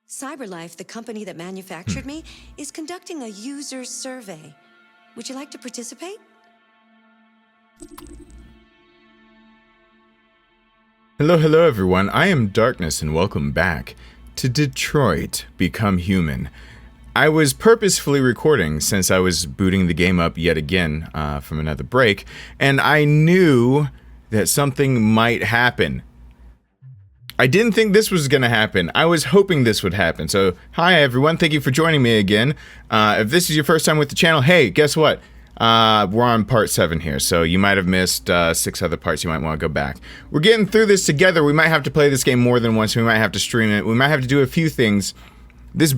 CyberLife, the company that manufactured me, is conducting a user survey. Would you like to participate? Hello everyone, I am Darkness and welcome back to Detroit Become Human. I was purposefully recording since I was booting the game up yet again from another break, and I knew that something might happen. I didn't think this was going to happen. I was hoping this would happen. So, hi everyone, thank you for joining me again. If this is your first time with the channel, hey, guess what? We're on part 7 here, so you might have missed 6 other parts. You might want to go back. We're getting through this together. We might have to play this game more than once. We might have to stream it. We might have to do a few things. This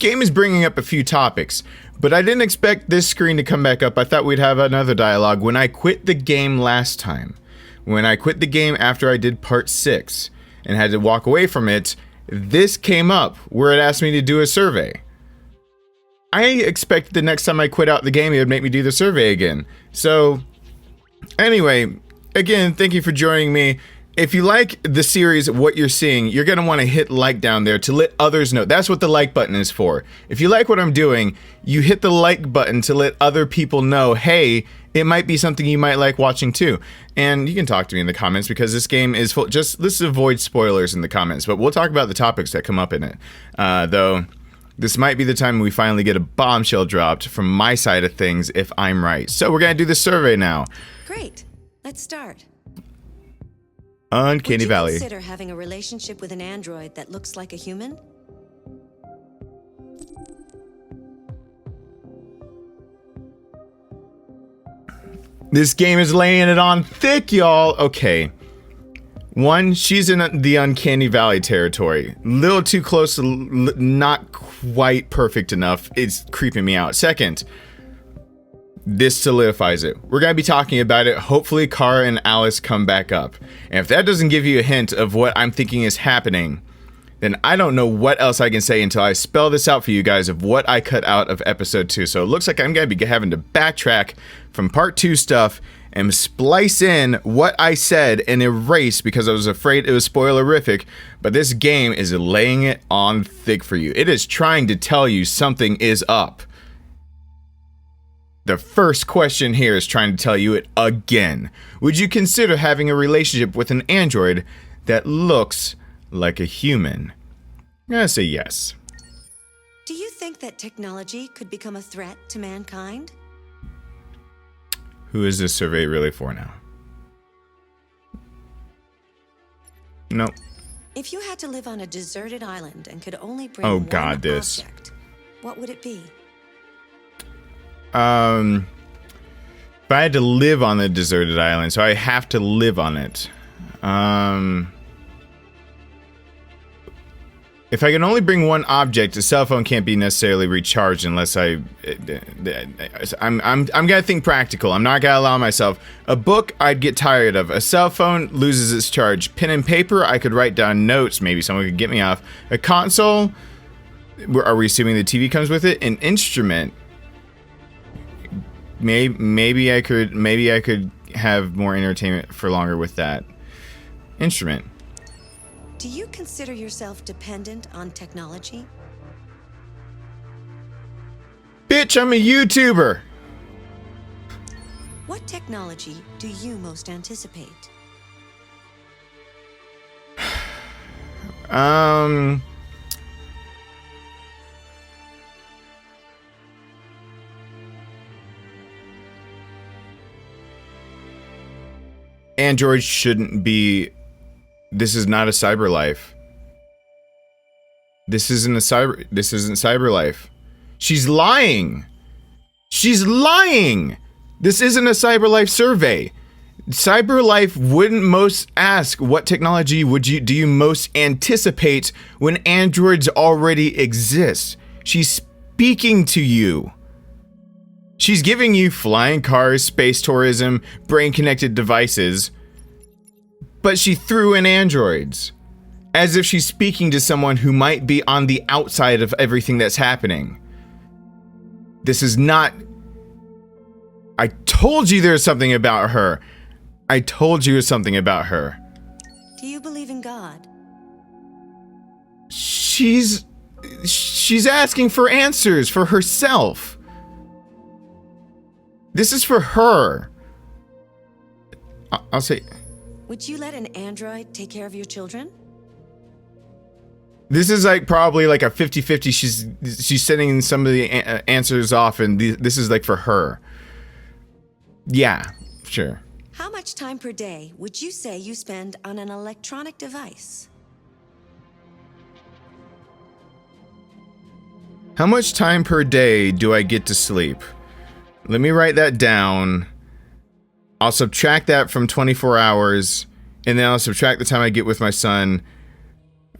game is bringing up a few topics, but I didn't expect this screen to come back up. I thought we'd have another dialogue. When I quit the game last time, when I quit the game after I did part 6 and had to walk away from it, this came up where it asked me to do a survey. I expect the next time I quit out the game, it would make me do the survey again. So, anyway, again, thank you for joining me. If you like the series, what you're seeing, you're going to want to hit like down there to let others know. That's what the like button is for. If you like what I'm doing, you hit the like button to let other people know, hey, it might be something you might like watching too. And you can talk to me in the comments because this game is full. Just let's avoid spoilers in the comments, but we'll talk about the topics that come up in it. Though, this might be the time we finally get a bombshell dropped from my side of things if I'm right. So we're going to do the survey now. Great. Let's start. Uncanny Valley. Would you consider having a relationship with an android that looks like a human? This game is laying it on thick, y'all. Okay. 1, she's in the Uncanny Valley territory. Little too close, not quite perfect enough. It's creeping me out. 2nd, this solidifies it. We're going to be talking about it. Hopefully, Kara and Alice come back up. And if that doesn't give you a hint of what I'm thinking is happening, then I don't know what else I can say until I spell this out for you guys of what I cut out of episode 2. So it looks like I'm going to be having to backtrack from part 2 stuff and splice in what I said and erase because I was afraid it was spoilerific. But this game is laying it on thick for you. It is trying to tell you something is up. The first question here is trying to tell you it again. Would you consider having a relationship with an android that looks like a human? I'm gonna say yes. Do you think that technology could become a threat to mankind? Who is this survey really for now? Nope. If you had to live on a deserted island and could only bring Oh one God, this. object, what would it be? If I had to live on the deserted island, so I have to live on it. If I can only bring one object, a cell phone can't be necessarily recharged unless I'm gonna think practical. I'm not gonna allow myself. A book I'd get tired of. A cell phone loses its charge. Pen and paper, I could write down notes. Maybe someone could get me off. A console, are we assuming the TV comes with it? An instrument. Maybe I could have more entertainment for longer with that instrument. Do you consider yourself dependent on technology? Bitch, I'm a YouTuber. What technology do you most anticipate? Android shouldn't be. This is not a CyberLife. This isn't CyberLife. She's lying. She's lying. This isn't a CyberLife survey. CyberLife wouldn't most ask what technology do you most anticipate when androids already exist. She's speaking to you. She's giving you flying cars, space tourism, brain-connected devices, but she threw in androids, as if she's speaking to someone who might be on the outside of everything that's happening. This is not... I told you there's something about her. I told you something about her. Do you believe in God? She's she's asking for answers for herself. This is for her. I'll say... Would you let an android take care of your children? This is like probably like a 50-50. She's sending some of the answers off, and this is like for her. Yeah, sure. How much time per day would you say you spend on an electronic device? How much time per day do I get to sleep? Let me write that down. I'll subtract that from 24 hours, and then I'll subtract the time I get with my son.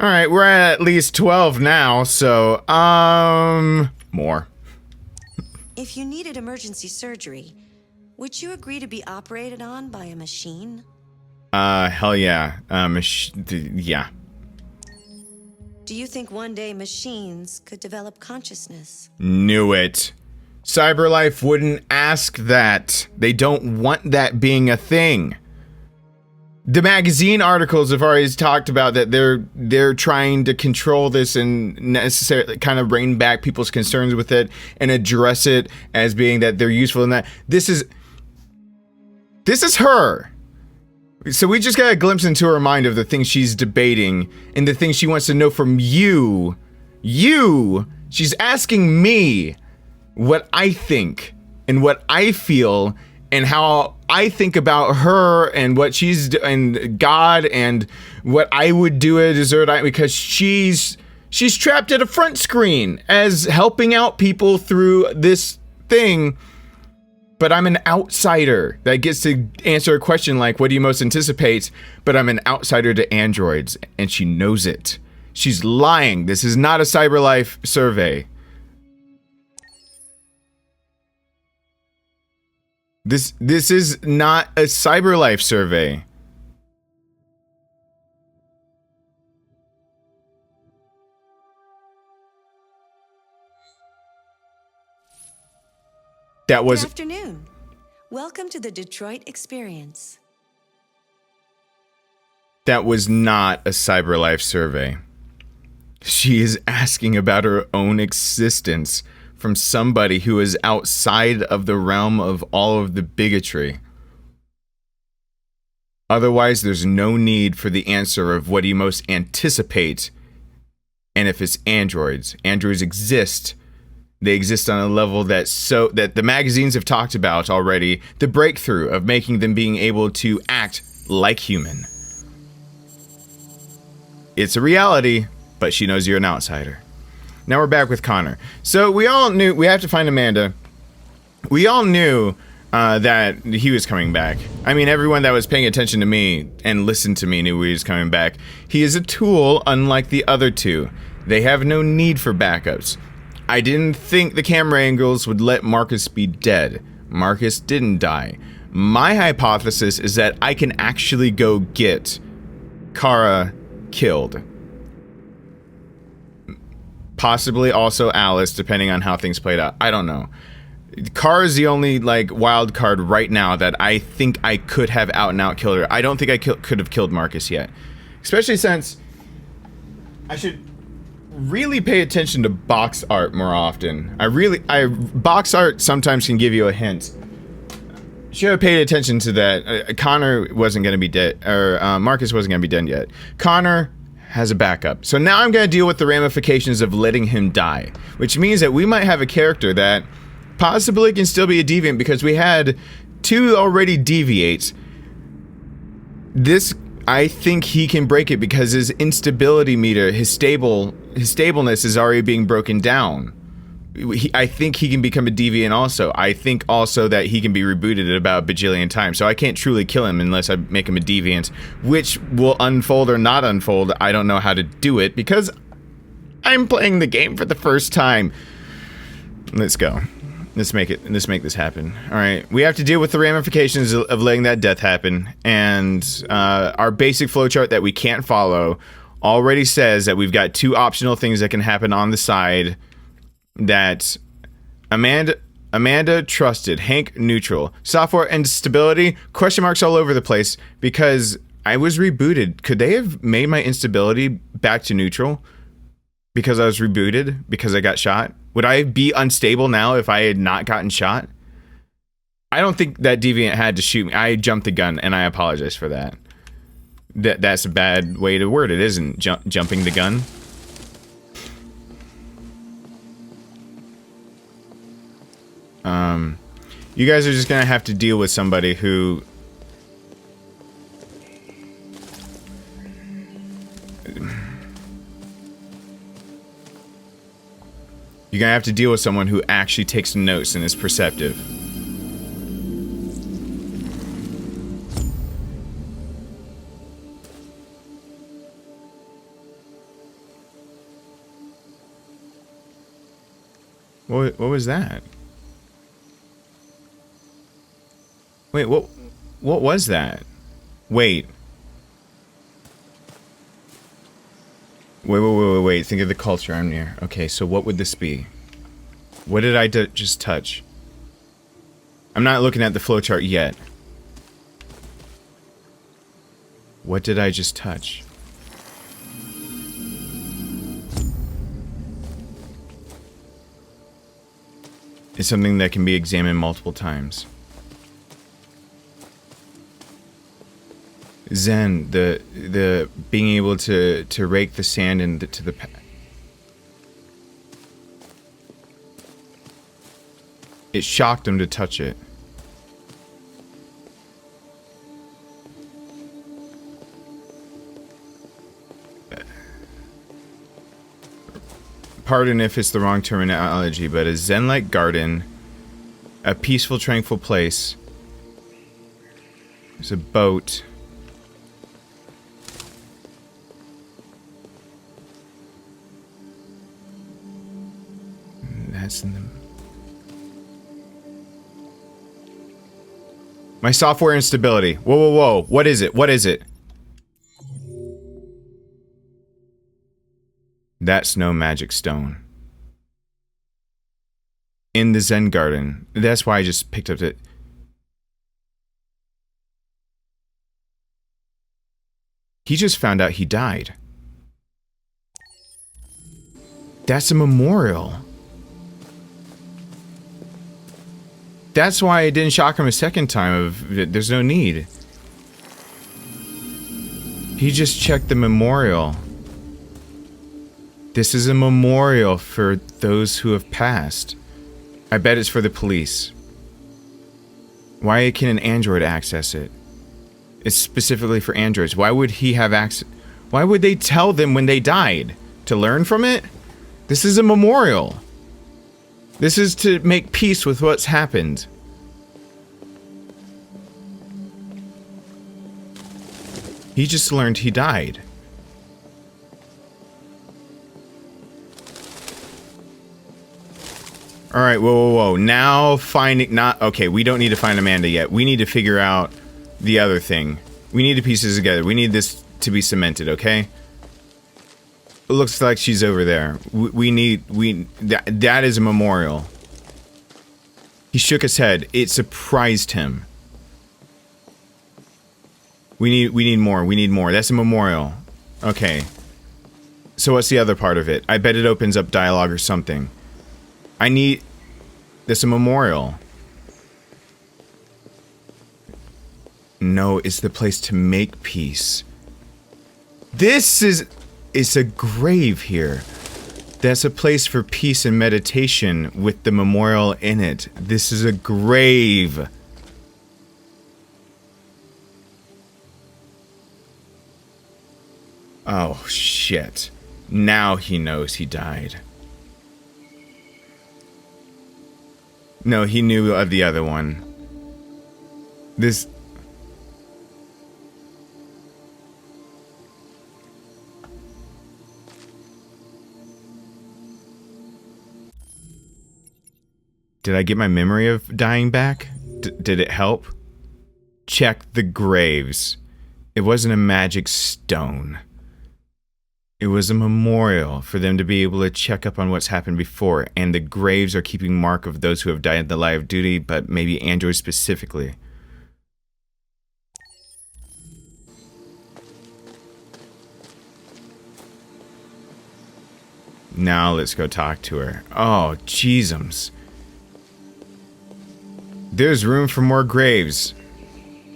All right, we're at least 12 now, so, more. If you needed emergency surgery, would you agree to be operated on by a machine? Hell yeah. Yeah. Do you think one day machines could develop consciousness? Knew it. CyberLife wouldn't ask that. They don't want that being a thing. The magazine articles have already talked about that they're trying to control this and necessarily kind of rein back people's concerns with it and address it as being that they're useful in that. This is her. So we just got a glimpse into her mind of the things she's debating and the things she wants to know from you. She's asking me what I think and what I feel and how I think about her and what she's and God and what I would do at a dessert because she's trapped at a front screen as helping out people through this thing. But I'm an outsider that gets to answer a question like, what do you most anticipate? But I'm an outsider to androids, and she knows it. She's lying. This is not a CyberLife survey. This is not a CyberLife survey. That was... Good afternoon. Welcome to the Detroit Experience. That was not a CyberLife survey. She is asking about her own existence from somebody who is outside of the realm of all of the bigotry. Otherwise, there's no need for the answer of what do you most anticipate. And if it's androids exist. They exist on a level that the magazines have talked about already. The breakthrough of making them being able to act like human. It's a reality, but she knows you're an outsider. Now we're back with Connor. So we all knew we have to find Amanda. We all knew that he was coming back. I mean, everyone that was paying attention to me and listened to me knew he was coming back. He is a tool, unlike the other two. They have no need for backups. I didn't think the camera angles would let Markus be dead. Markus didn't die. My hypothesis is that I can actually go get Kara killed. Possibly also Alice, depending on how things played out. I don't know. Kara's the only, like, wild card right now that I think I could have out and out killed her. I don't think I could have killed Markus yet. Especially since I should really pay attention to box art more often. Box art sometimes can give you a hint. Should have paid attention to that. Connor wasn't going to be dead, or Markus wasn't going to be dead yet. Connor has a backup. So now I'm going to deal with the ramifications of letting him die, which means that we might have a character that possibly can still be a deviant because we had two already deviates. This, I think he can break it because his instability meter, his stableness is already being broken down. I think he can become a deviant also. I think also that he can be rebooted at about a bajillion times. So I can't truly kill him unless I make him a deviant, which will unfold or not unfold. I don't know how to do it because I'm playing the game for the first time. Let's go. Let's make this happen. All right, we have to deal with the ramifications of letting that death happen, and our basic flowchart that we can't follow already says that we've got two optional things that can happen on the side. That Amanda trusted, Hank neutral, software instability, question marks all over the place because I was rebooted. Could they have made my instability back to neutral? Because I was rebooted? Because I got shot? Would I be unstable now if I had not gotten shot? I don't think that deviant had to shoot me. I jumped the gun, and I apologize for that. That's a bad way to word it, isn't jumping the gun? You guys are just gonna have to deal with somebody who... You're gonna have to deal with someone who actually takes notes and is perceptive. What was that? Wait, what was that? Wait. Wait. Think of the culture I'm near. Okay, so what would this be? What did I just touch? I'm not looking at the flowchart yet. What did I just touch? It's something that can be examined multiple times. Zen, the being able to rake the sand into the it shocked him to touch it. Pardon if it's the wrong terminology, but a Zen-like garden, a peaceful, tranquil place. There's a boat. That's in the... My software instability. Whoa. What is it? What is it? That's no magic stone. In the Zen Garden. That's why I just picked up it. He just found out he died. That's a memorial. That's why it didn't shock him a second time. There's no need. He just checked the memorial. This is a memorial for those who have passed. I bet it's for the police. Why can an android access it? It's specifically for androids. Why would he have access? Why would they tell them when they died? To learn from it? This is a memorial. This is to make peace with what's happened. He just learned he died. Alright, whoa. Now finding... Okay, we don't need to find Amanda yet. We need to figure out the other thing. We need to piece this together. We need this to be cemented, okay? It looks like she's over there. That is a memorial. He shook his head. It surprised him. We need more. We need more. That's a memorial. Okay. So what's the other part of it? I bet it opens up dialogue or something. That's a memorial. No, it's the place to make peace. It's a grave here. That's a place for peace and meditation with the memorial in it. This is a grave. Oh, shit. Now he knows he died. No, he knew of the other one. This... Did I get my memory of dying back? Did it help? Check the graves. It wasn't a magic stone. It was a memorial for them to be able to check up on what's happened before, and the graves are keeping mark of those who have died in the line of duty, but maybe androids specifically. Now let's go talk to her. Oh, jeezums. There's room for more graves.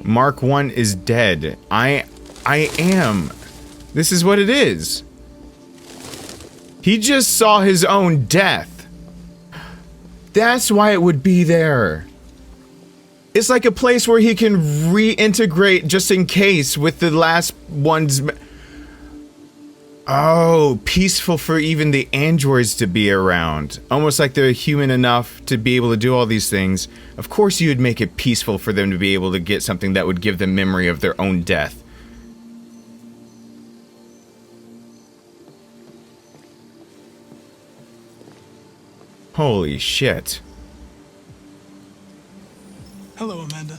Mark 1 is dead. I am. This is what it is. He just saw his own death. That's why it would be there. It's like a place where he can reintegrate just in case with the last one's... Oh, peaceful for even the androids to be around. Almost like they're human enough to be able to do all these things. Of course you would make it peaceful for them to be able to get something that would give them memory of their own death. Holy shit. Hello, Amanda.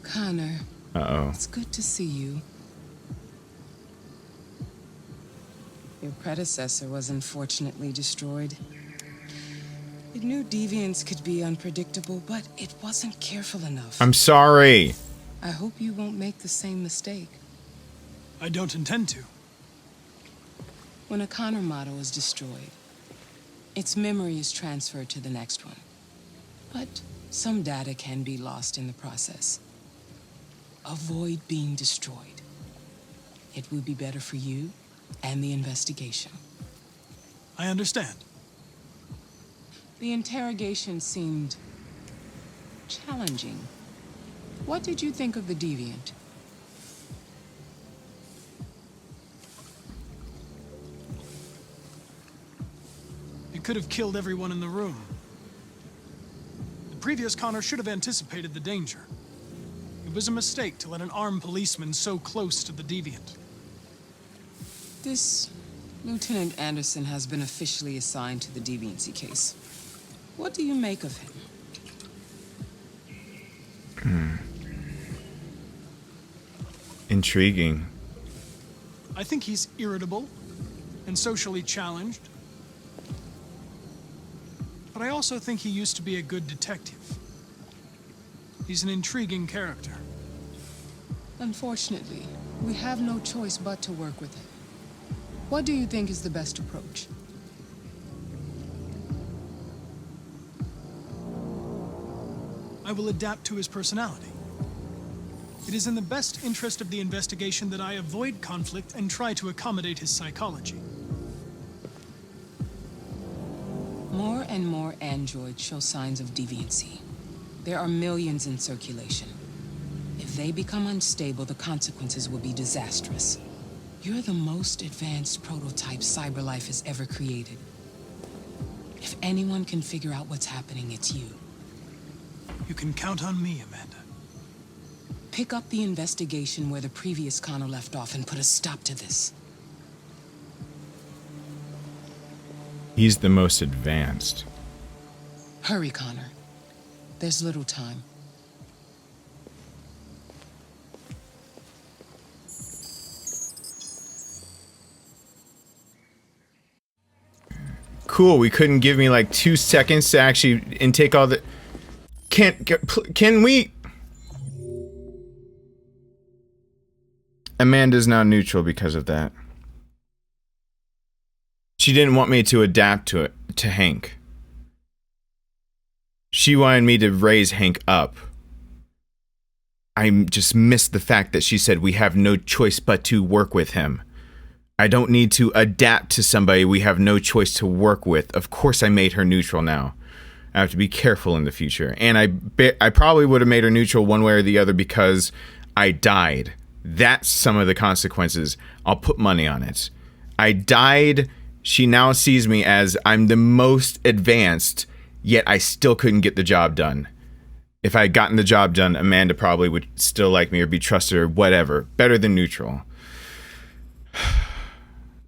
Connor. Uh-oh. It's good to see you. Your predecessor was unfortunately destroyed. It knew deviants could be unpredictable, but it wasn't careful enough. I'm sorry. I hope you won't make the same mistake. I don't intend to. When a Connor model is destroyed, its memory is transferred to the next one. But some data can be lost in the process. Avoid being destroyed. It would be better for you and the investigation. I understand. The interrogation seemed challenging. What did you think of the deviant? It could have killed everyone in the room. The previous Connor should have anticipated the danger. It was a mistake to let an armed policeman so close to the deviant. This Lieutenant Anderson has been officially assigned to the deviancy case. What do you make of him? Intriguing. I think he's irritable and socially challenged. But I also think he used to be a good detective. He's an intriguing character. Unfortunately, we have no choice but to work with him. What do you think is the best approach? I will adapt to his personality. It is in the best interest of the investigation that I avoid conflict and try to accommodate his psychology. More and more androids show signs of deviancy. There are millions in circulation. If they become unstable, the consequences will be disastrous. You're the most advanced prototype CyberLife has ever created. If anyone can figure out what's happening, it's you. You can count on me, Amanda. Pick up the investigation where the previous Connor left off and put a stop to this. He's the most advanced. Hurry, Connor. There's little time. Cool, we couldn't give me like 2 seconds to actually intake all the... Can we... Amanda's now neutral because of that. She didn't want me to adapt to Hank. She wanted me to raise Hank up. I just missed the fact that she said we have no choice but to work with him. I don't need to adapt to somebody we have no choice to work with. Of course I made her neutral now. I have to be careful in the future. And I probably would have made her neutral one way or the other because I died. That's some of the consequences. I'll put money on it. I died. She now sees me as I'm the most advanced, yet I still couldn't get the job done. If I had gotten the job done, Amanda probably would still like me or be trusted or whatever. Better than neutral.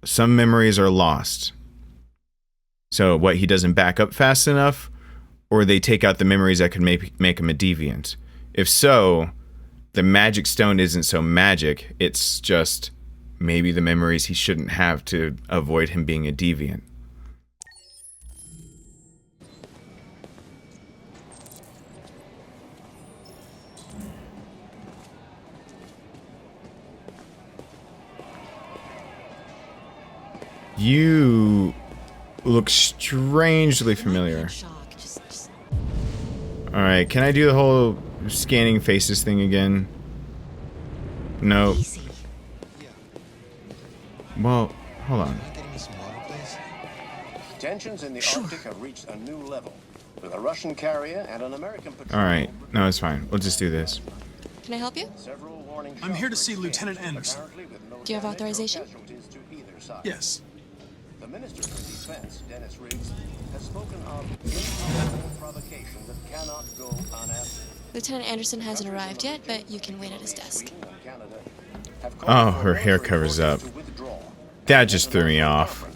Some memories are lost. So what, he doesn't back up fast enough? Or they take out the memories that could make him a deviant? If so, the magic stone isn't so magic. It's just maybe the memories he shouldn't have to avoid him being a deviant. You look strangely familiar. Alright, can I do the whole scanning faces thing again? No. Well, hold on. Tensions in the Arctic have reached a new level, with a Russian carrier and an American patrol. Alright, no, it's fine. We'll just do this. Can I help you? I'm here to see Lieutenant Anderson. Do you have authorization? Yes. The Minister for Defense, Dennis Riggs, has spoken of inevitable provocation that cannot go unanswered. Lieutenant Anderson hasn't arrived yet, but you can wait at his desk. Oh, her hair covers up. That just threw me off.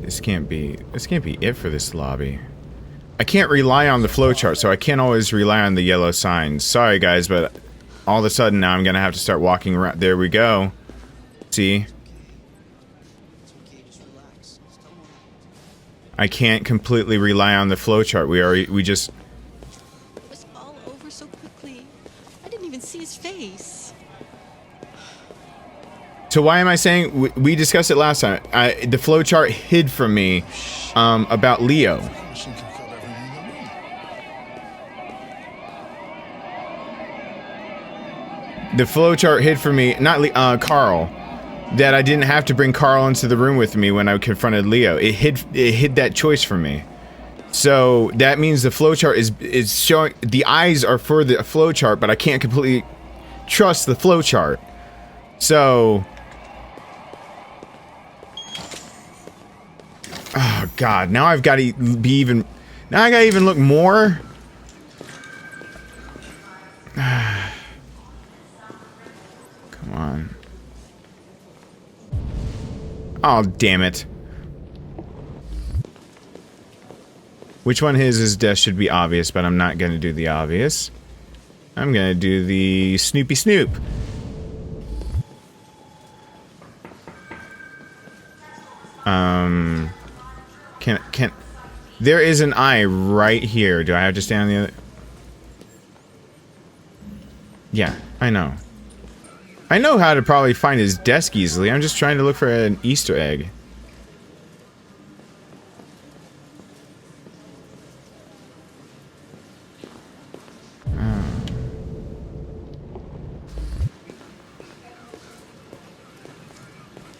This can't be it for this lobby. I can't rely on the flowchart, so I can't always rely on the yellow signs. Sorry guys, but all of a sudden now I'm gonna have to start walking around. There we go. See? I can't completely rely on the flowchart. We just... It was all over so quickly. I didn't even see his face. So why am I saying... We discussed it last time. The flowchart hid from me about Leo. The flowchart hid from me, not Carl, that I didn't have to bring Carl into the room with me when I confronted Leo. It hid that choice from me. So that means the flowchart is showing, the eyes are for the flowchart, but I can't completely trust the flowchart. So, oh god, now I've got to be even, now I gotta even look more. Come on. Oh, damn it. Which one his death should be obvious, but I'm not going to do the obvious. I'm going to do the Snoopy Snoop. Can... There is an eye right here. Do I have to stay on the other... Yeah, I know. I know how to probably find his desk easily. I'm just trying to look for an Easter egg.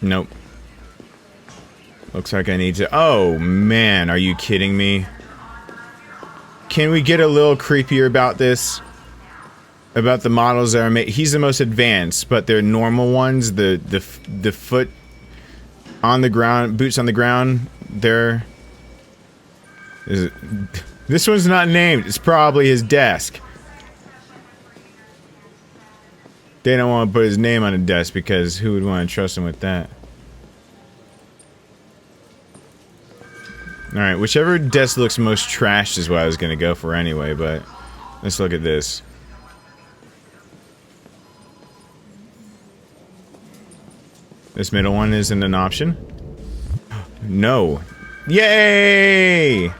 Nope. Looks like I need to... Oh, man. Are you kidding me? Can we get a little creepier about this? About the models that are made. He's the most advanced, but they're normal ones. The foot on the ground, boots on the ground. They're... This one's not named. It's probably his desk. They don't want to put his name on a desk because who would want to trust him with that? Alright, whichever desk looks most trashed is what I was going to go for anyway, but let's look at this. This middle one isn't an option? No. Yay!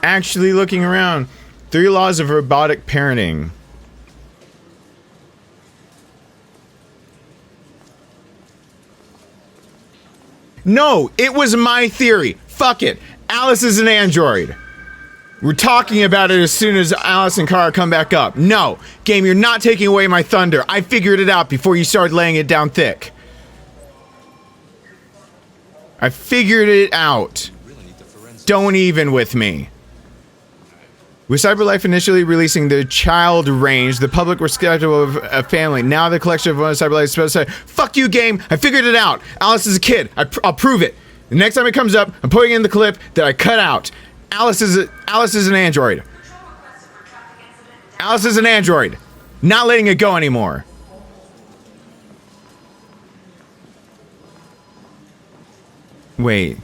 Actually looking around. 3 laws of robotic parenting. No, it was my theory. Fuck it. Alice is an android. We're talking about it as soon as Alice and Kara come back up. No, game, you're not taking away my thunder. I figured it out before you started laying it down thick. I figured it out. Don't even with me. With CyberLife initially releasing the child range, the public were skeptical of a family. Now the collection of CyberLife is supposed to say, fuck you, game, I figured it out. Alice is a kid. I'll prove it. The next time it comes up, I'm putting in the clip that I cut out. Alice is an android. Alice is an android. Not letting it go anymore. Wait.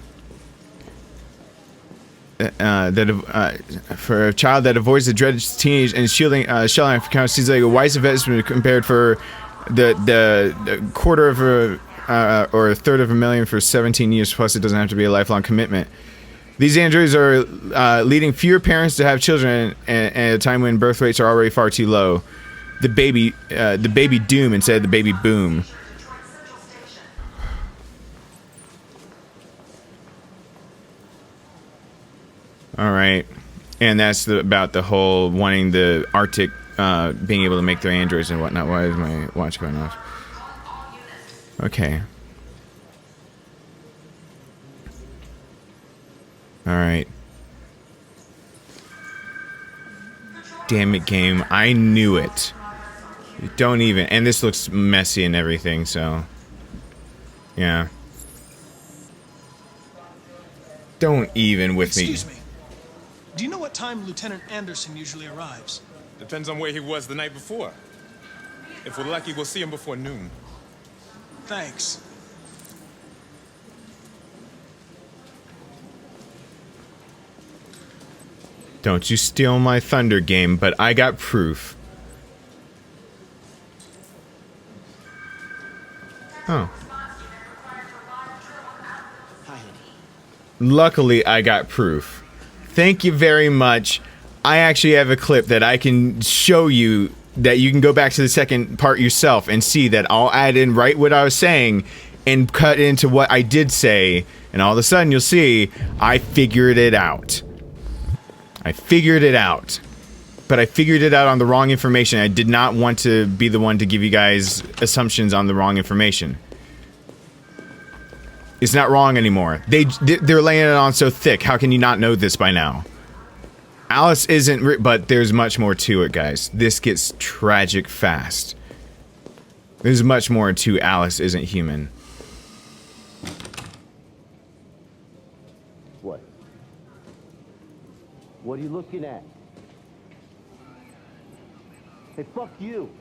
For a child that avoids the dreaded teenage and shelling for seems like a wise investment compared for the quarter of a or a third of a million for 17 years, plus it doesn't have to be a lifelong commitment. These androids are leading fewer parents to have children at a time when birth rates are already far too low. The baby doom instead of the baby boom. All right. And that's about the whole wanting the Arctic being able to make their androids and whatnot. Why is my watch going off? Okay. All right. Damn it, game. I knew it. Don't even. And this looks messy and everything, so. Yeah. Don't even with me. Excuse me. Do you know what time Lieutenant Anderson usually arrives? Depends on where he was the night before. If we're lucky, we'll see him before noon. Thanks. Don't you steal my thunder, game, but I got proof. Oh. Luckily, I got proof. Thank you very much. I actually have a clip that I can show you that you can go back to the second part yourself and see that I'll add in right what I was saying and cut into what I did say, and all of a sudden you'll see I figured it out. I figured it out. But I figured it out on the wrong information. I did not want to be the one to give you guys assumptions on the wrong information. It's not wrong anymore. They're laying it on so thick. How can you not know this by now? Alice isn't, but there's much more to it, guys. This gets tragic fast. There's much more to Alice isn't human. What? What are you looking at? Hey, fuck you!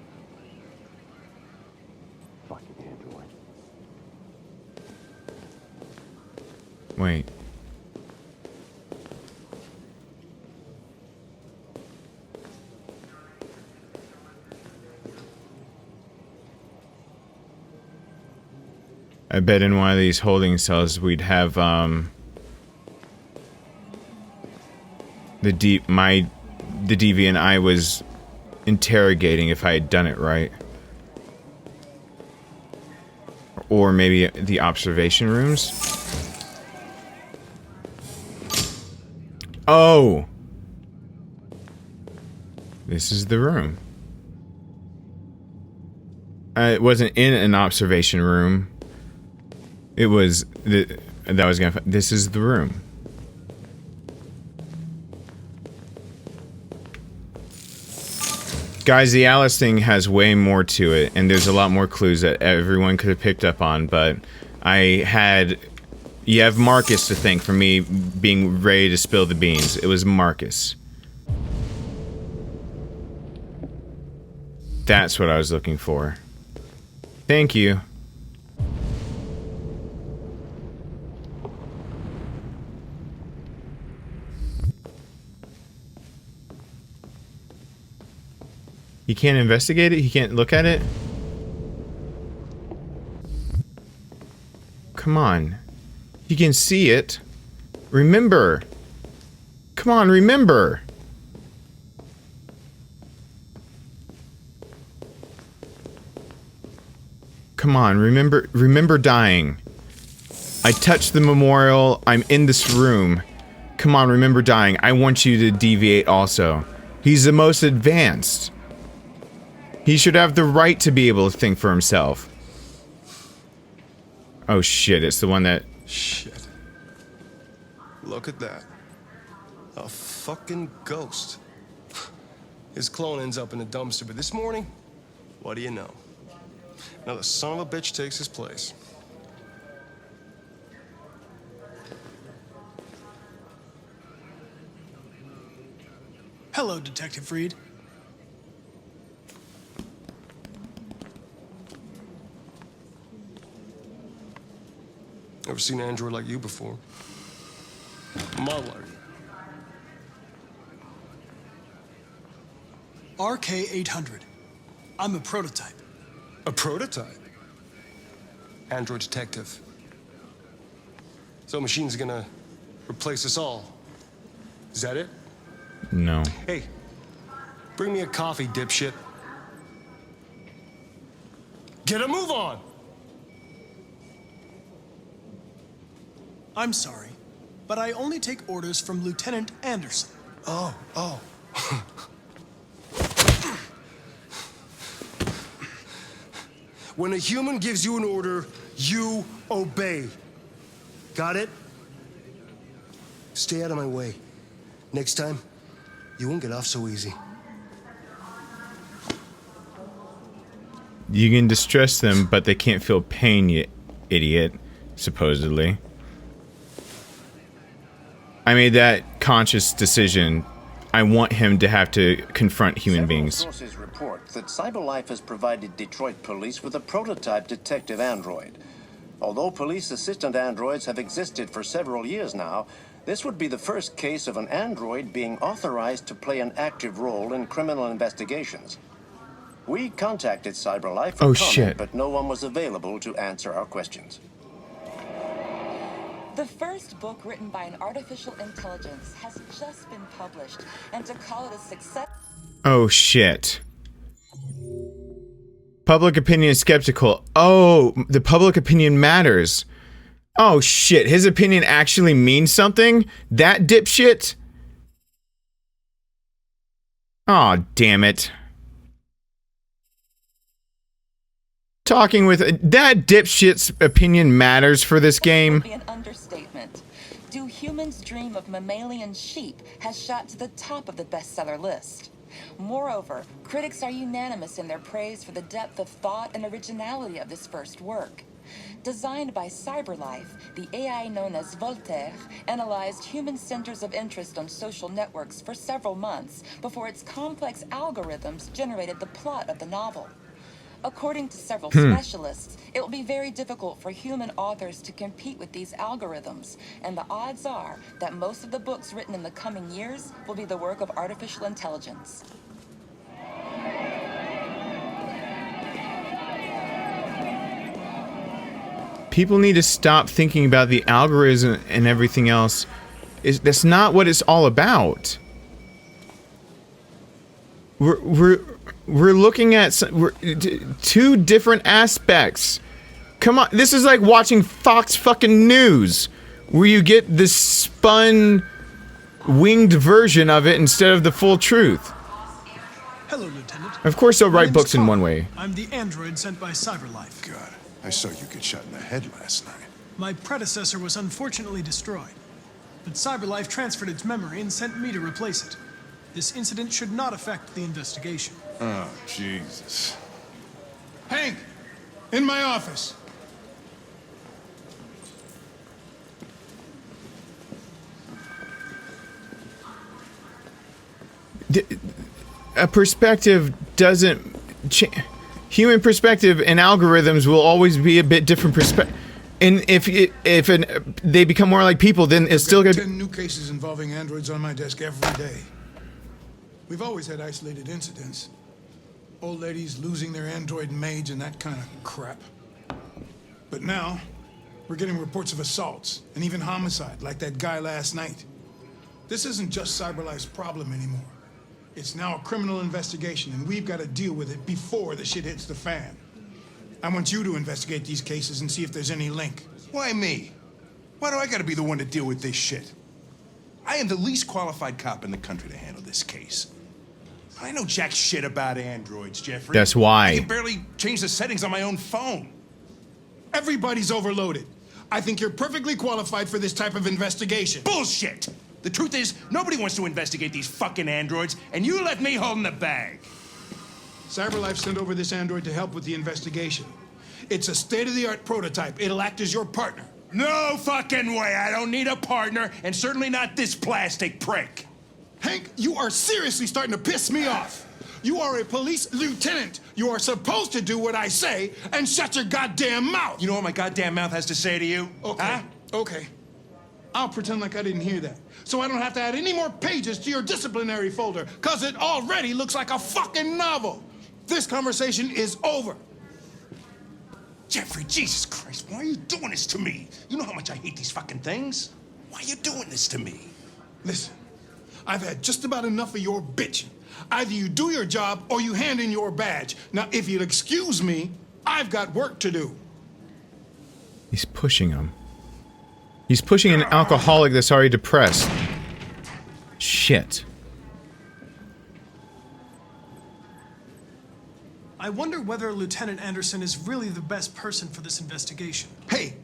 Fucking android. Wait. I bet in one of these holding cells we'd have the deviant I was interrogating if I had done it right. Or maybe the observation rooms. Oh! This is the room. It wasn't in an observation room. It was this is the room. Guys, the Alice thing has way more to it, and there's a lot more clues that everyone could have picked up on, but you have Markus to thank for me being ready to spill the beans. It was Markus. That's what I was looking for. Thank you. He can't investigate it? He can't look at it? Come on. You can see it. Remember. Come on, remember. Come on, remember dying. I touched the memorial. I'm in this room. Come on, remember dying. I want you to deviate also. He's the most advanced. He should have the right to be able to think for himself. Oh shit, it's the one that... Shit. Look at that. A fucking ghost. His clone ends up in a dumpster, but this morning, what do you know? Another son of a bitch takes his place. Hello, Detective Reed. Never seen an android like you before. Muller. RK-800. I'm a prototype. A prototype? Android detective. So machine's gonna replace us all. Is that it? No. Hey, bring me a coffee, dipshit. Get a move on! I'm sorry. but I only take orders from Lieutenant Anderson. Oh. When a human gives you an order, you obey. Got it? Stay out of my way. Next time, you won't get off so easy. You can distress them, but they can't feel pain, you idiot, supposedly. I made that conscious decision. I want him to have to confront human beings. Sources report that CyberLife has provided Detroit police with a prototype detective android. Although police assistant androids have existed for several years now, this would be the first case of an android being authorized to play an active role in criminal investigations. We contacted CyberLife for comment, but no one was available to answer our questions. The first book written by an artificial intelligence has just been published, and to call it a success... Oh shit. Public opinion is skeptical. Oh, the public opinion matters. Oh shit, his opinion actually means something? That dipshit? Aw, damn it. Talking with that dipshit's opinion matters for this game. Would be an understatement. Do Humans Dream of Mammalian Sheep has shot to the top of the bestseller list. Moreover, critics are unanimous in their praise for the depth of thought and originality of this first work. Designed by CyberLife, the AI known as Voltaire analyzed human centers of interest on social networks for several months before its complex algorithms generated the plot of the novel. According to several specialists, it will be very difficult for human authors to compete with these algorithms, and the odds are that most of the books written in the coming years will be the work of artificial intelligence. People need to stop thinking about the algorithm and everything else. That's not what it's all about. We're looking at two different aspects. Come on, this is like watching Fox fucking News, where you get this spun, winged version of it instead of the full truth. Hello, Lieutenant. Of course they'll My write name's books in Tom. one way. I'm the android sent by CyberLife. God, I saw you get shot in the head last night. My predecessor was unfortunately destroyed, but CyberLife transferred its memory and sent me to replace it. This incident should not affect the investigation. Oh, Jesus. Hank! In my office! A perspective doesn't change. Human perspective and algorithms will always be a bit different perspective. And if they become more like people, then it's still gonna 10 new cases involving androids on my desk every day. We've always had isolated incidents. Old ladies losing their android maids and that kind of crap. But now, we're getting reports of assaults and even homicide, like that guy last night. This isn't just CyberLife's problem anymore. It's now a criminal investigation, and we've got to deal with it before the shit hits the fan. I want you to investigate these cases and see if there's any link. Why me? Why do I gotta be the one to deal with this shit? I am the least qualified cop in the country to handle this case. I know jack shit about androids, Jeffrey. That's why. I can barely change the settings on my own phone. Everybody's overloaded. I think you're perfectly qualified for this type of investigation. Bullshit! The truth is, nobody wants to investigate these fucking androids, and you let me hold in the bag. CyberLife sent over this android to help with the investigation. It's a state-of-the-art prototype. It'll act as your partner. No fucking way! I don't need a partner, and certainly not this plastic prick. Hank, you are seriously starting to piss me off. You are a police lieutenant. You are supposed to do what I say and shut your goddamn mouth. You know what my goddamn mouth has to say to you? Okay, huh? okay. I'll pretend like I didn't hear that, so I don't have to add any more pages to your disciplinary folder, because it already looks like a fucking novel. This conversation is over. Jeffrey, Jesus Christ, why are you doing this to me? You know how much I hate these fucking things. Why are you doing this to me? Listen, I've had just about enough of your bitching. Either you do your job or you hand in your badge. Now, if you'll excuse me, I've got work to do. He's pushing him. He's pushing an alcoholic that's already depressed. Shit. I wonder whether Lieutenant Anderson is really the best person for this investigation. Hey,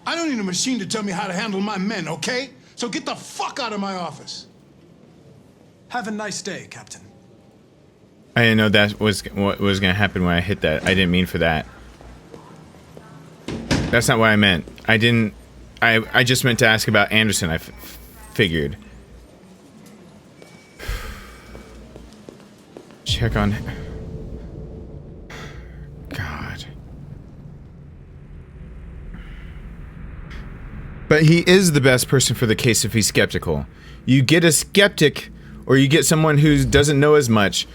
I don't need a machine to tell me how to handle my men, okay? So get the fuck out of my office. Have a nice day, Captain. I didn't know that was what was going to happen when I hit that. I didn't mean for that. That's not what I meant. I didn't... I just meant to ask about Anderson, I figured. Check on... God. But he is the best person for the case if he's skeptical. You get a skeptic, or you get someone who doesn't know as much.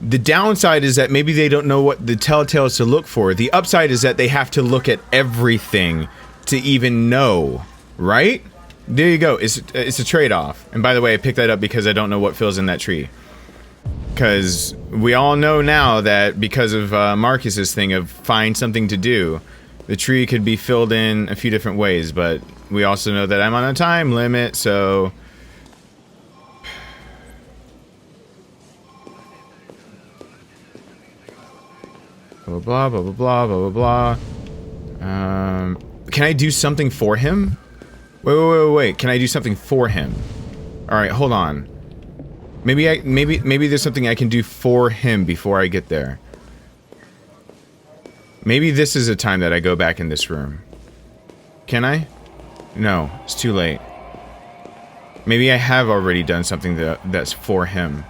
The downside is that maybe they don't know what the telltales to look for. The upside is that they have to look at everything to even know, right? There you go. It's a trade-off. And by the way, I picked that up because I don't know what fills in that tree. Because we all know now that because of Markus's thing of find something to do, the tree could be filled in a few different ways, but we also know that I'm on a time limit, so... Blah, blah, blah, blah, blah, blah, blah, blah. Can I do something for him? Wait. Can I do something for him? Alright, hold on. Maybe there's something I can do for him before I get there. Maybe this is a time that I go back in this room. Can I? No, it's too late. Maybe I have already done something that's for him.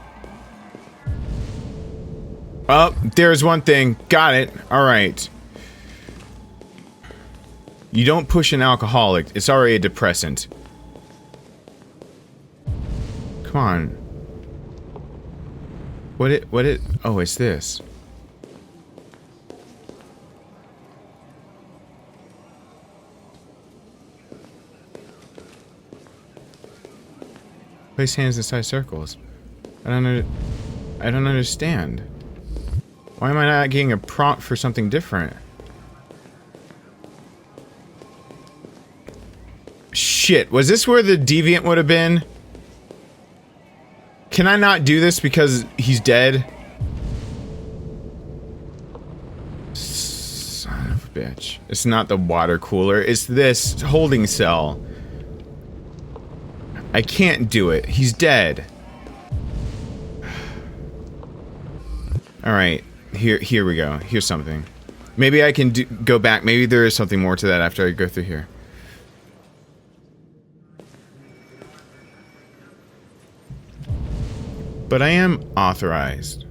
Oh, there's one thing. Got it. Alright. You don't push an alcoholic. It's already a depressant. Come on. What it... Oh, it's this. Place hands inside circles. I don't understand. Why am I not getting a prompt for something different? Shit, was this where the deviant would have been? Can I not do this because he's dead? Son of a bitch. It's not the water cooler, it's this holding cell. I can't do it. He's dead. Alright, here we go. Here's something. Maybe I can go back. Maybe there is something more to that after I go through here. But I am authorized.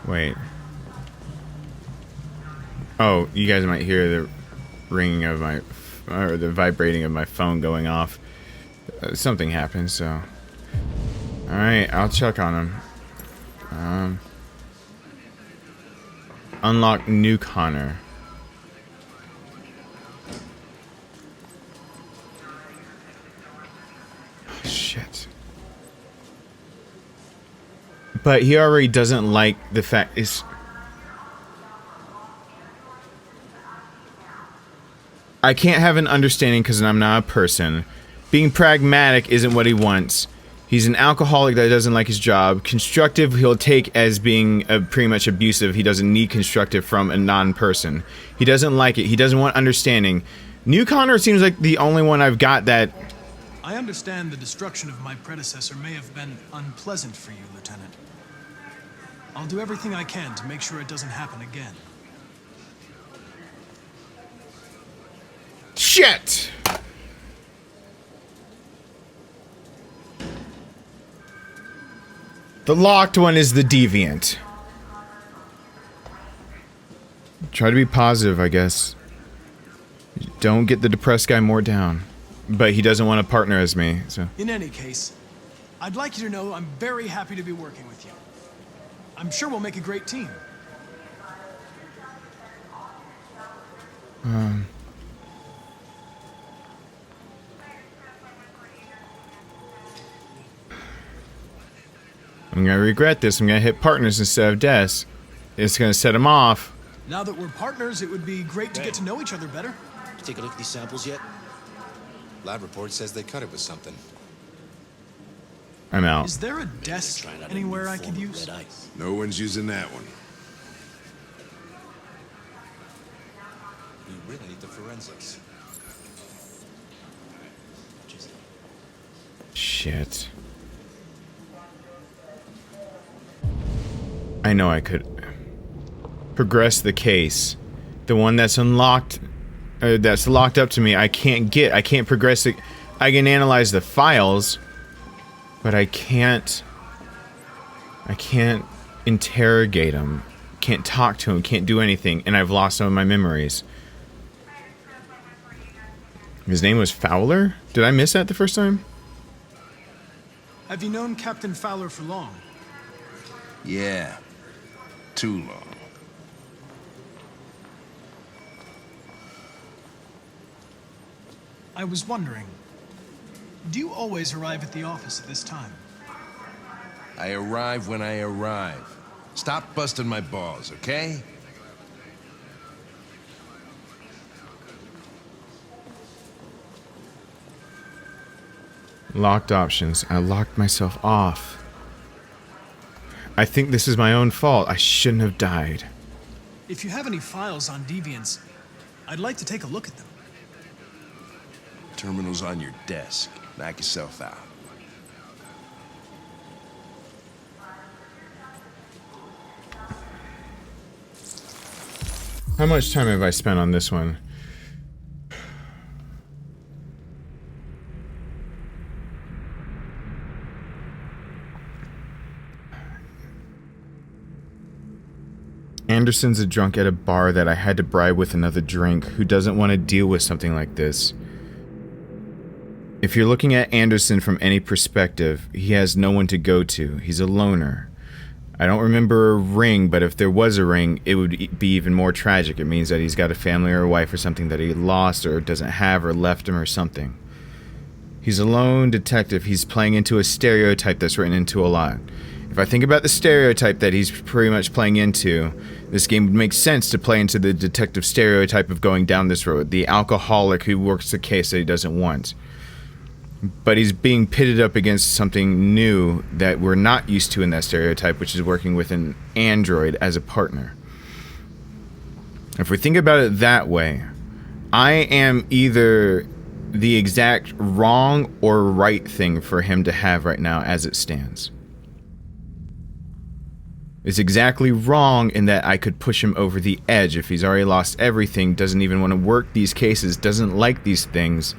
Wait. Oh, you guys might hear the ringing of my... or the vibrating of my phone going off. Something happened, so... Alright, I'll check on him. Unlock new Connor. Oh, shit. But he already doesn't like the fact is... I can't have an understanding because I'm not a person. Being pragmatic isn't what he wants. He's an alcoholic that doesn't like his job. Constructive he'll take as being pretty much abusive. He doesn't need constructive from a non-person. He doesn't like it. He doesn't want understanding. New Connor seems like the only one I've got that... I understand the destruction of my predecessor may have been unpleasant for you, Lieutenant. I'll do everything I can to make sure it doesn't happen again. Shit! The locked one is the deviant. Try to be positive, I guess. Don't get the depressed guy more down. But he doesn't want to partner as me, so... In any case, I'd like you to know I'm very happy to be working with you. I'm sure we'll make a great team. I'm gonna regret this. I'm gonna hit partners instead of deaths. It's gonna set him off. Now that we're partners, it would be great to get to know each other better. Take a look at these samples yet? Lab report says they cut it with something. I'm out. Is there a desk anywhere I could use? No one's using that one. We really need the forensics. Shit. I know I could progress the case. The one that's unlocked, that's locked up to me, I can't progress it. I can analyze the files, but I can't interrogate him, can't talk to him, can't do anything, and I've lost some of my memories. His name was Fowler? Did I miss that the first time? Have you known Captain Fowler for long? Yeah. Too long. I was wondering, do you always arrive at the office at this time? I arrive when I arrive. Stop busting my balls, okay? Locked options. I locked myself off. I think this is my own fault. I shouldn't have died. If you have any files on deviants, I'd like to take a look at them. Terminal's on your desk. Knock yourself out. How much time have I spent on this one? Anderson's a drunk at a bar that I had to bribe with another drink who doesn't want to deal with something like this. If you're looking at Anderson from any perspective, he has no one to go to. He's a loner. I don't remember a ring, but if there was a ring, it would be even more tragic. It means that he's got a family or a wife or something that he lost or doesn't have or left him or something. He's a lone detective. He's playing into a stereotype that's written into a lot. If I think about the stereotype that he's pretty much playing into, this game would make sense to play into the detective stereotype of going down this road. The alcoholic who works the case that he doesn't want. But he's being pitted up against something new that we're not used to in that stereotype, which is working with an android as a partner. If we think about it that way, I am either the exact wrong or right thing for him to have right now as it stands. It's exactly wrong in that I could push him over the edge if he's already lost everything, doesn't even want to work these cases, doesn't like these things,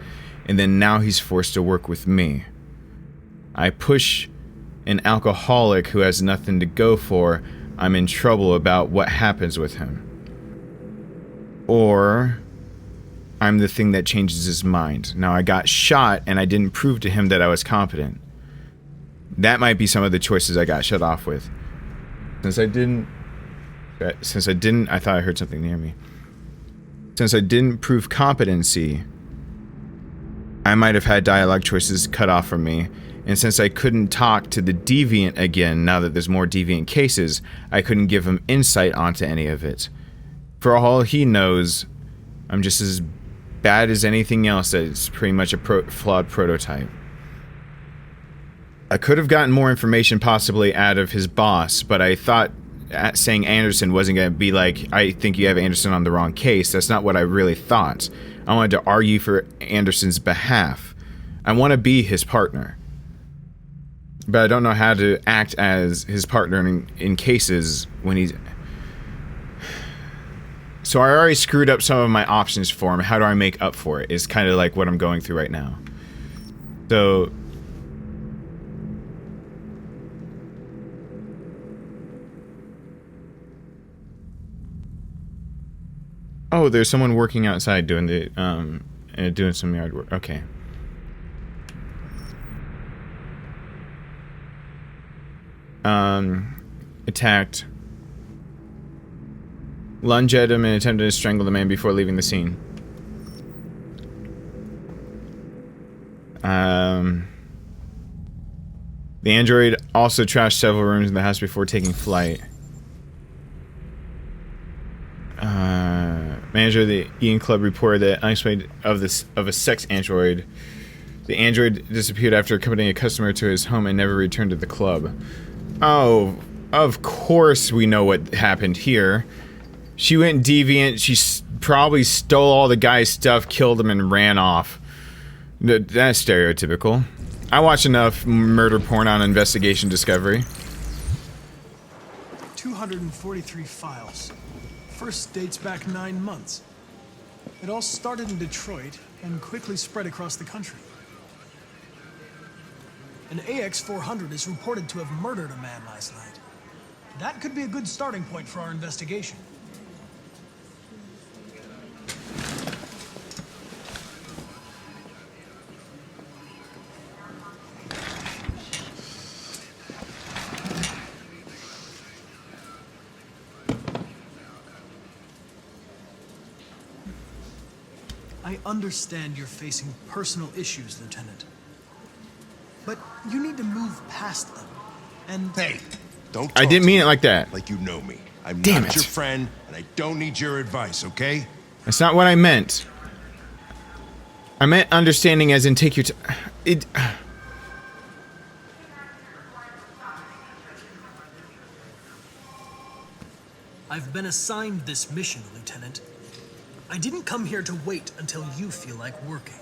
and then now he's forced to work with me. I push an alcoholic who has nothing to go for, I'm in trouble about what happens with him. Or I'm the thing that changes his mind. Now I got shot and I didn't prove to him that I was competent. That might be some of the choices I got shut off with. Since I didn't, I thought I heard something near me. Since I didn't prove competency, I might have had dialogue choices cut off from me, and since I couldn't talk to the deviant again now that there's more deviant cases, I couldn't give him insight onto any of it. For all he knows, I'm just as bad as anything else that's pretty much a flawed prototype. I could have gotten more information possibly out of his boss, but I thought saying Anderson wasn't going to be like, I think you have Anderson on the wrong case. That's not what I really thought. I wanted to argue for Anderson's behalf. I want to be his partner. But I don't know how to act as his partner in cases when he's... So I already screwed up some of my options for him. How do I make up for it? Is kind of like what I'm going through right now. So... Oh, there's someone working outside doing the doing some yard work. Okay. Attacked. Lunge at him and attempted to strangle the man before leaving the scene. The android also trashed several rooms in the house before taking flight. Manager of the Ian Club reported that unexplained of a sex android. The android disappeared after accompanying a customer to his home and never returned to the club. Oh, of course we know what happened here. She went deviant. She probably stole all the guy's stuff, killed him, and ran off. That's stereotypical. I watch enough murder porn on Investigation Discovery. 243 files. First dates back 9 months. It all started in Detroit and quickly spread across the country. An AX-400 is reported to have murdered a man last night. That could be a good starting point for our investigation. I understand you're facing personal issues, Lieutenant. But you need to move past them. And hey, don't I didn't mean it like that. Like you know me. I'm Damn not it. your friend, and I don't need your advice, okay? That's not what I meant. I meant understanding as in take your time. I've been assigned this mission, Lieutenant. I didn't come here to wait until you feel like working.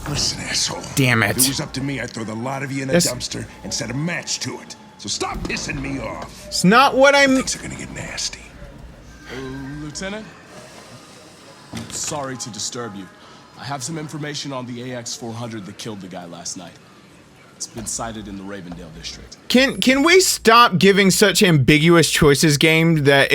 Listen, asshole. Damn it. If it was up to me, I'd throw the lot of you in a dumpster and set a match to it. So stop pissing me off. It's not what I'm... Things are gonna get nasty. Lieutenant? Sorry to disturb you. I have some information on the AX-400 that killed the guy last night. It's been sighted in the Ravendale district. Can we stop giving such ambiguous choices, game, that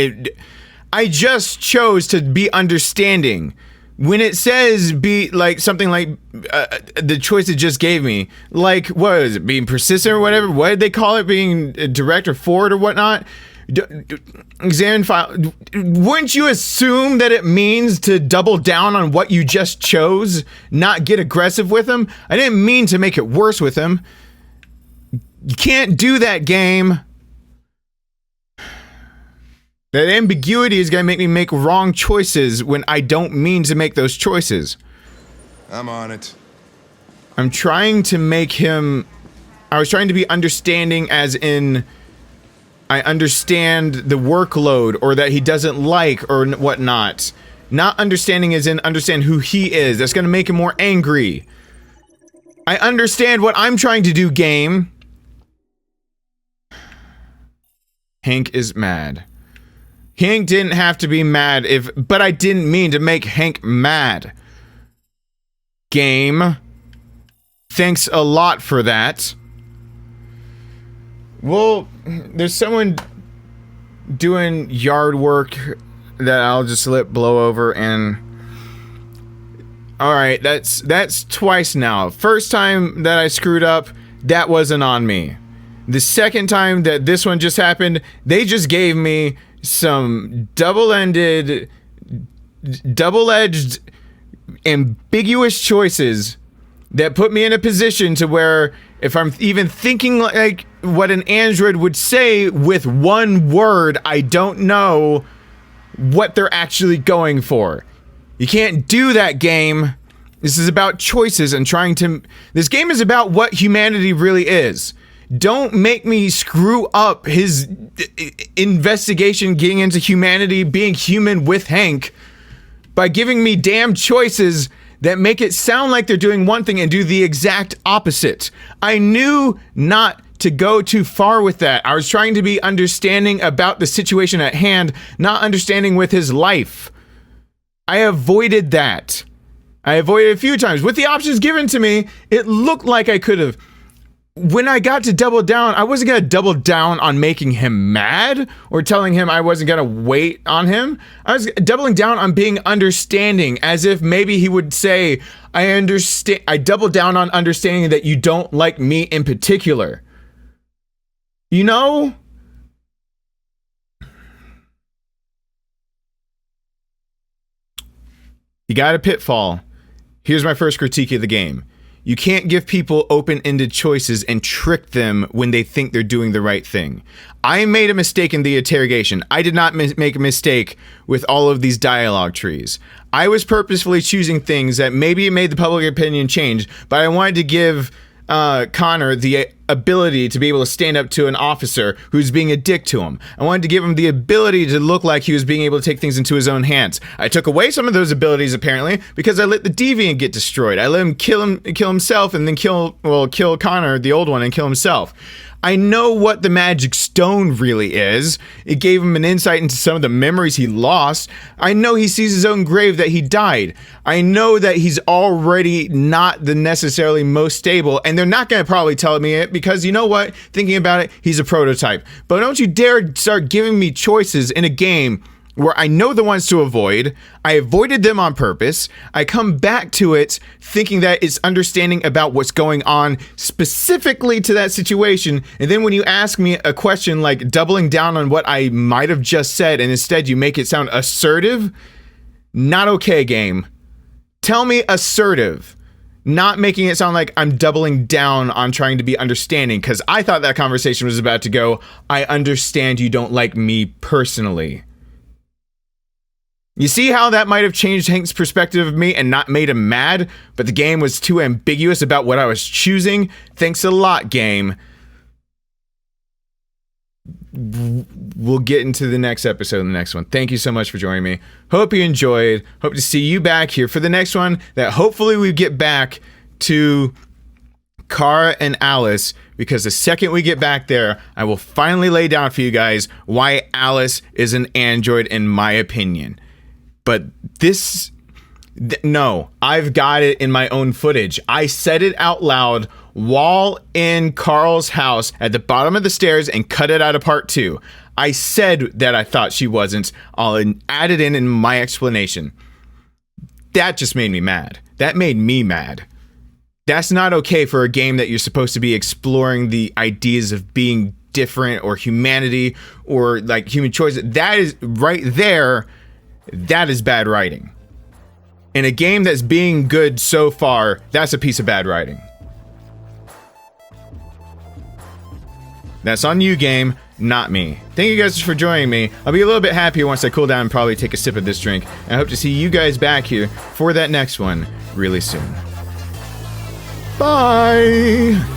I just chose to be understanding. When it says be like something like the choice it just gave me, like what is it, being persistent or whatever? What did they call it? Being direct or forward or whatnot? Examine file. Wouldn't you assume that it means to double down on what you just chose, not get aggressive with him? I didn't mean to make it worse with him. You can't do that, game. That ambiguity is gonna make me make wrong choices when I don't mean to make those choices. I'm on it. I'm trying to make him... I was trying to be understanding as in... I understand the workload or that he doesn't like or whatnot. Not understanding as in understand who he is. That's gonna make him more angry. I understand what I'm trying to do, game. Hank is mad. Hank didn't have to be mad but I didn't mean to make Hank mad. Game. Thanks a lot for that. Well, there's someone doing yard work that I'll just let blow over and... Alright, that's twice now. First time that I screwed up, that wasn't on me. The second time that this one just happened, they just gave me some double-ended, double-edged, ambiguous choices that put me in a position to where if I'm even thinking like what an android would say with one word, I don't know what they're actually going for. You can't do that, game. This is about choices and trying to... This game is about what humanity really is. Don't make me screw up his investigation getting into humanity, being human with Hank, by giving me damn choices that make it sound like they're doing one thing and do the exact opposite. I knew not to go too far with that. I was trying to be understanding about the situation at hand, not understanding with his life. I avoided that. I avoided it a few times. With the options given to me, it looked like I could have. When I got to double down, I wasn't going to double down on making him mad or telling him I wasn't going to wait on him. I was doubling down on being understanding, as if maybe he would say, I understand. I double down on understanding that you don't like me in particular. You know? You got a pitfall. Here's my first critique of the game. You can't give people open-ended choices and trick them when they think they're doing the right thing. I made a mistake in the interrogation. I did not make a mistake with all of these dialogue trees. I was purposefully choosing things that maybe made the public opinion change, but I wanted to give Connor the ability to be able to stand up to an officer who's being a dick to him. I wanted to give him the ability to look like he was being able to take things into his own hands. I took away some of those abilities apparently because I let the deviant get destroyed. I let him kill himself and then kill Connor, the old one, and kill himself. I know what the magic stone really is. It gave him an insight into some of the memories he lost. I know he sees his own grave that he died. I know that he's already not the necessarily most stable, and they're not going to probably tell me it because you know what? Thinking about it, he's a prototype. But don't you dare start giving me choices in a game where I know the ones to avoid. I avoided them on purpose. I come back to it thinking that it's understanding about what's going on specifically to that situation. And then when you ask me a question like doubling down on what I might have just said, and instead you make it sound assertive, not okay, game. Tell me assertive, not making it sound like I'm doubling down on trying to be understanding, because I thought that conversation was about to go, I understand you don't like me personally. You see how that might have changed Hank's perspective of me and not made him mad, but the game was too ambiguous about what I was choosing? Thanks a lot, game. We'll get into the next episode in the next one. Thank you so much for joining me. Hope you enjoyed. Hope to see you back here for the next one that hopefully we get back to Kara and Alice, because the second we get back there, I will finally lay down for you guys why Alice is an android in my opinion. But no, I've got it in my own footage. I said it out loud while in Carl's house at the bottom of the stairs and cut it out of part 2. I said that I thought she wasn't. I'll add it in my explanation. That just made me mad. That made me mad. That's not okay for a game that you're supposed to be exploring the ideas of being different or humanity or like human choice. That is right there. That is bad writing. In a game that's being good so far, that's a piece of bad writing. That's on you, game, not me. Thank you guys for joining me. I'll be a little bit happier once I cool down and probably take a sip of this drink. And I hope to see you guys back here for that next one really soon. Bye!